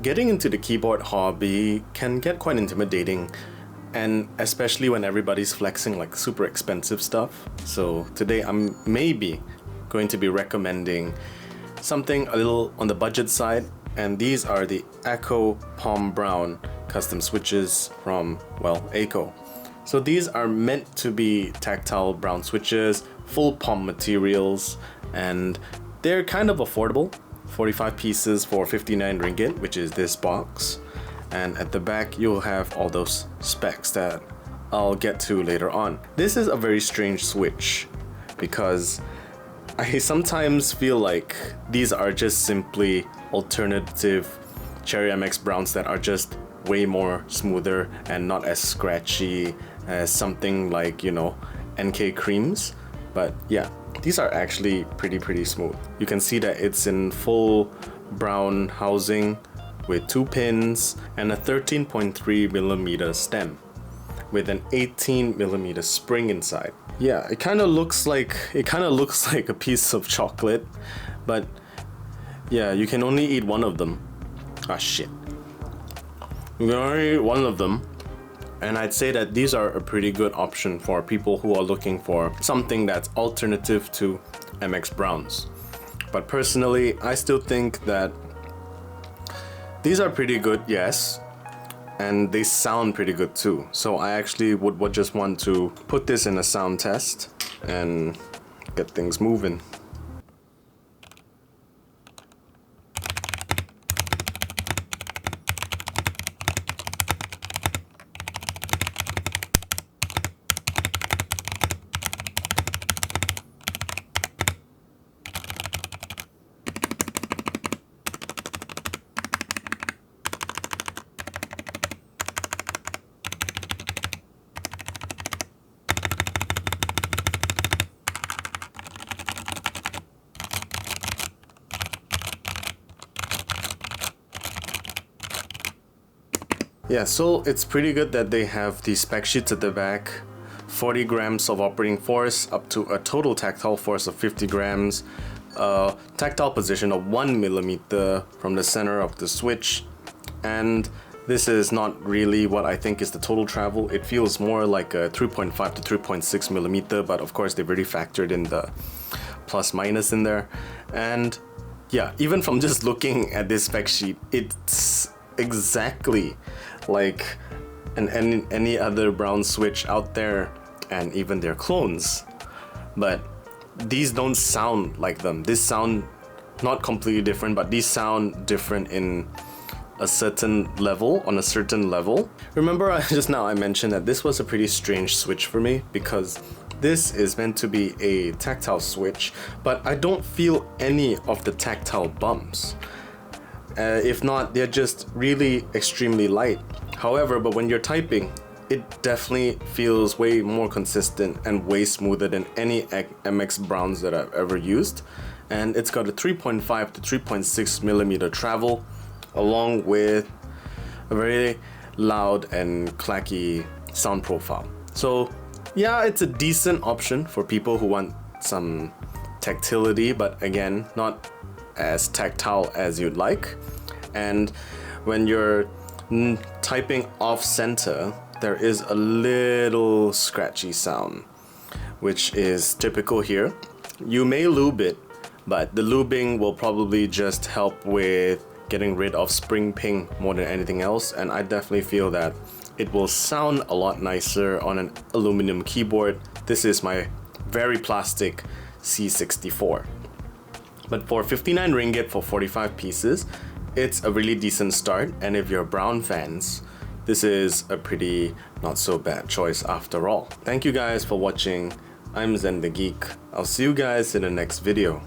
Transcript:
Getting into the keyboard hobby can get quite intimidating, and especially when everybody's flexing like super expensive stuff. So today I'm maybe going to be recommending something a little on the budget side, and these are the Akko POM Brown custom switches from, well, Akko. So these are meant to be tactile brown switches, full POM materials, and they're kind of affordable. 45 pieces for 59 ringgit, which is this box. And at the back, you'll have all those specs that I'll get to later on. This is a very strange switch because I sometimes feel like these are just simply alternative Cherry MX Browns that are just way more smoother and not as scratchy as something like, you know, NK creams. But yeah, these are actually pretty smooth. You can see that it's in full brown housing with 2 pins and a 13.3mm stem with an 18mm spring inside. Yeah, it kind of looks like a piece of chocolate, but yeah, you can only eat one of them. Ah shit. You can only eat one of them. And I'd say that these are a pretty good option for people who are looking for something that's alternative to MX Browns. But personally, I still think that these are pretty good, yes, and they sound pretty good too. So I actually would just want to put this in a sound test and get things moving. Yeah, so it's pretty good that they have the spec sheets at the back. 40 grams of operating force up to a total tactile force of 50 grams. Tactile position of 1mm from the center of the switch. And this is not really what I think is the total travel. It feels more like a 3.5 to 3.6mm, but of course they've already factored in the plus minus in there. And yeah, even from just looking at this spec sheet, it's exactly like any other brown switch out there, and even their clones. But these don't sound like them. These sound not completely different, but these sound different in a certain level, on a certain level. Remember just now I mentioned that this was a pretty strange switch for me because this is meant to be a tactile switch, but I don't feel any of the tactile bumps. If not, they're just really extremely light. However, but when you're typing, it definitely feels way more consistent and way smoother than any MX Browns that I've ever used. And it's got a 3.5 to 3.6mm travel, along with a very loud and clacky sound profile. So yeah, it's a decent option for people who want some tactility, but again, not as tactile as you'd like. And when you're typing off center, there is a little scratchy sound, which is typical here. You may lube it, but the lubing will probably just help with getting rid of spring ping more than anything else, and I definitely feel that it will sound a lot nicer on an aluminum keyboard. This is my very plastic C64. But for 59 ringgit for 45 pieces, it's a really decent start, and if you're Brown fans, this is a pretty not so bad choice after all. Thank you guys for watching. I'm Zen the Geek. I'll see you guys in the next video.